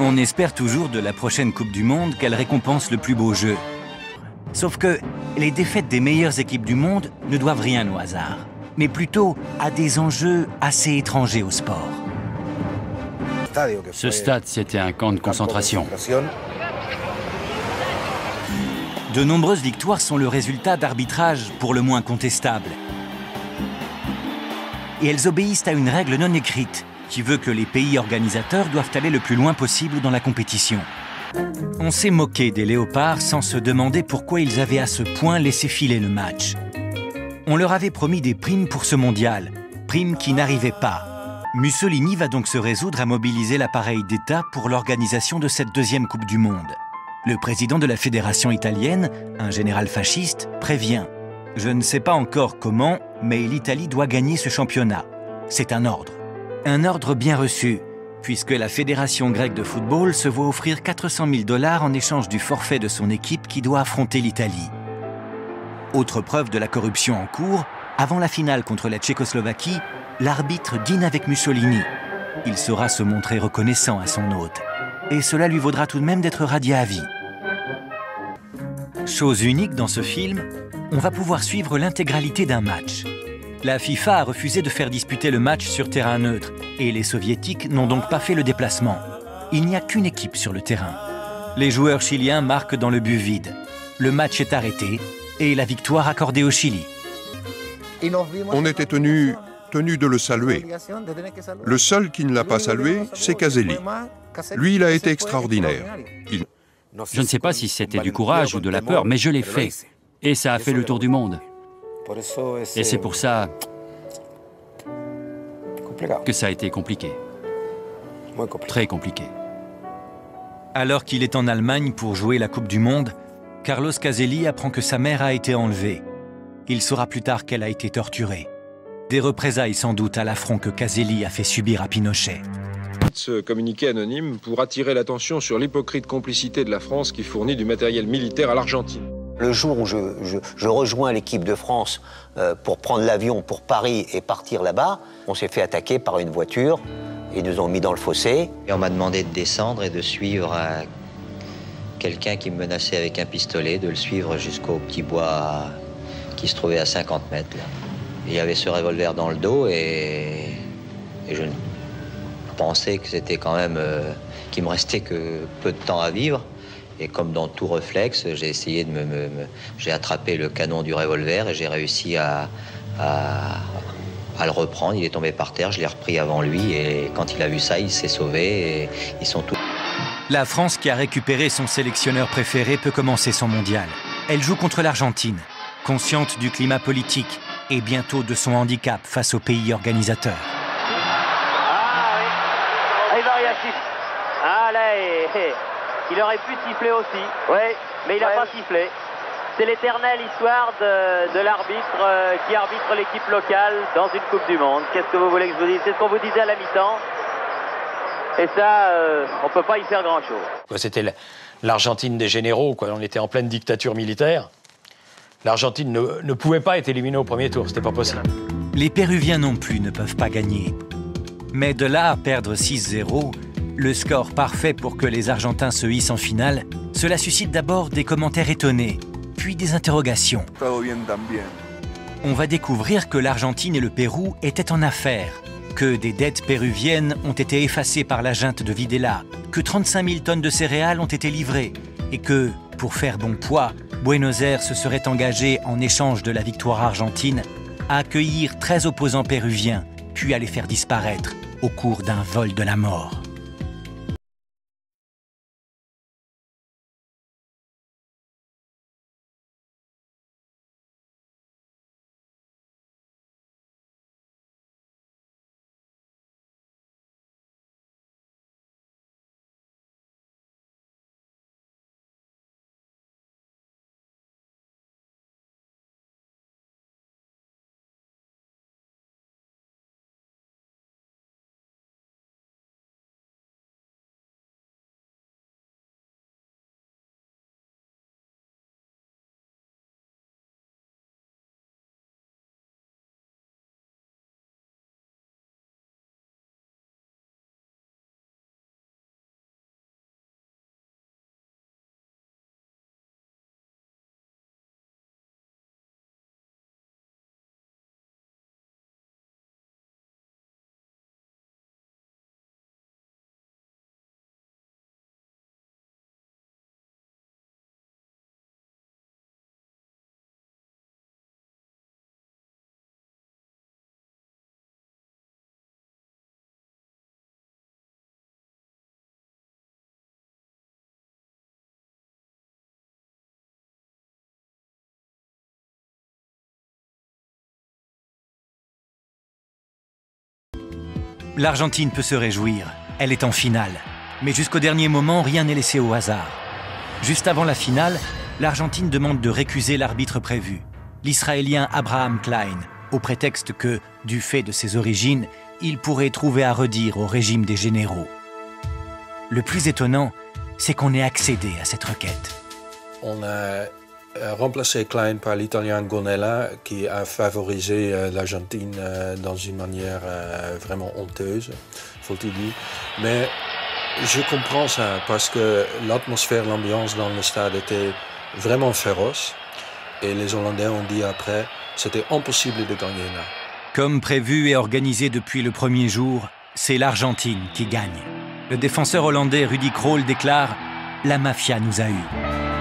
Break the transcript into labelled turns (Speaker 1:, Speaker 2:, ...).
Speaker 1: On espère toujours de la prochaine Coupe du Monde qu'elle récompense le plus beau jeu. Sauf que les défaites des meilleures équipes du monde ne doivent rien au hasard, mais plutôt à des enjeux assez étrangers au sport.
Speaker 2: Ce stade, c'était un camp de concentration.
Speaker 1: De nombreuses victoires sont le résultat d'arbitrages pour le moins contestables. Et elles obéissent à une règle non écrite qui veut que les pays organisateurs doivent aller le plus loin possible dans la compétition. On s'est moqué des Léopards sans se demander pourquoi ils avaient à ce point laissé filer le match. On leur avait promis des primes pour ce mondial, primes qui n'arrivaient pas. Mussolini va donc se résoudre à mobiliser l'appareil d'État pour l'organisation de cette deuxième Coupe du Monde. Le président de la fédération italienne, un général fasciste, prévient. Je ne sais pas encore comment, mais l'Italie doit gagner ce championnat. C'est un ordre. Un ordre bien reçu, puisque la fédération grecque de football se voit offrir 400 000 $ en échange du forfait de son équipe qui doit affronter l'Italie. Autre preuve de la corruption en cours, avant la finale contre la Tchécoslovaquie, l'arbitre dîne avec Mussolini. Il saura se montrer reconnaissant à son hôte. Et cela lui vaudra tout de même d'être radié à vie. Chose unique dans ce film, on va pouvoir suivre l'intégralité d'un match. La FIFA a refusé de faire disputer le match sur terrain neutre, et les Soviétiques n'ont donc pas fait le déplacement. Il n'y a qu'une équipe sur le terrain. Les joueurs chiliens marquent dans le but vide. Le match est arrêté, et la victoire accordée au Chili.
Speaker 3: On était tenu de le saluer. Le seul qui ne l'a pas salué, c'est Caselli. Lui, il a été extraordinaire.
Speaker 2: Je ne sais pas si c'était du courage ou de la peur, mais je l'ai fait. Et ça a fait le tour du monde. Et c'est pour ça que ça a été compliqué. Très compliqué.
Speaker 1: Alors qu'il est en Allemagne pour jouer la Coupe du Monde, Carlos Caselli apprend que sa mère a été enlevée. Il saura plus tard qu'elle a été torturée. Des représailles sans doute à l'affront que Caselli a fait subir à Pinochet.
Speaker 4: Ce communiqué anonyme pour attirer l'attention sur l'hypocrite complicité de la France qui fournit du matériel militaire à l'Argentine.
Speaker 5: Le jour où je rejoins l'équipe de France pour prendre l'avion pour Paris et partir là-bas, on s'est fait attaquer par une voiture. Ils nous ont mis dans le fossé.
Speaker 6: Et on m'a demandé de descendre et de suivre quelqu'un qui me menaçait avec un pistolet, de le suivre jusqu'au petit bois qui se trouvait à 50 mètres. Là. Il y avait ce revolver dans le dos et je pensais que c'était quand même qu'il me restait que peu de temps à vivre. Et comme dans tout réflexe, j'ai essayé de j'ai attrapé le canon du revolver et j'ai réussi à le reprendre. Il est tombé par terre, je l'ai repris avant lui et quand il a vu ça, il s'est sauvé et ils sont tous...
Speaker 1: La France, qui a récupéré son sélectionneur préféré, peut commencer son mondial. Elle joue contre l'Argentine, consciente du climat politique et bientôt de son handicap face aux pays organisateurs.
Speaker 7: Ah oui, il va rien siffler. Ah là, il aurait pu siffler aussi, oui, mais il n'a pas sifflé. C'est l'éternelle histoire de l'arbitre qui arbitre l'équipe locale dans une Coupe du Monde. Qu'est-ce que vous voulez que je vous dise? C'est ce qu'on vous disait à la mi-temps. Et ça, on ne peut pas y faire grand-chose.
Speaker 8: C'était l'Argentine des généraux, quoi. On était en pleine dictature militaire. L'Argentine ne pouvait pas être éliminée au premier tour, c'était pas possible.
Speaker 1: Les Péruviens non plus ne peuvent pas gagner. Mais de là à perdre 6-0, le score parfait pour que les Argentins se hissent en finale, cela suscite d'abord des commentaires étonnés, puis des interrogations. On va découvrir que l'Argentine et le Pérou étaient en affaires, que des dettes péruviennes ont été effacées par la junte de Videla, que 35 000 tonnes de céréales ont été livrées, et que, pour faire bon poids, Buenos Aires se serait engagé, en échange de la victoire argentine, à accueillir 13 opposants péruviens, puis à les faire disparaître au cours d'un vol de la mort. L'Argentine peut se réjouir, elle est en finale. Mais jusqu'au dernier moment, rien n'est laissé au hasard. Juste avant la finale, l'Argentine demande de récuser l'arbitre prévu, l'Israélien Abraham Klein, au prétexte que, du fait de ses origines, il pourrait trouver à redire au régime des généraux. Le plus étonnant, c'est qu'on ait accédé à cette requête.
Speaker 9: On a remplacé Klein par l'Italien Gonella, qui a favorisé l'Argentine dans une manière vraiment honteuse, faut-il dire. Mais je comprends ça, parce que l'atmosphère, l'ambiance dans le stade était vraiment féroce. Et les Hollandais ont dit après, c'était impossible de gagner là.
Speaker 1: Comme prévu et organisé depuis le premier jour, c'est l'Argentine qui gagne. Le défenseur hollandais Rudy Krol déclare « La mafia nous a eus ».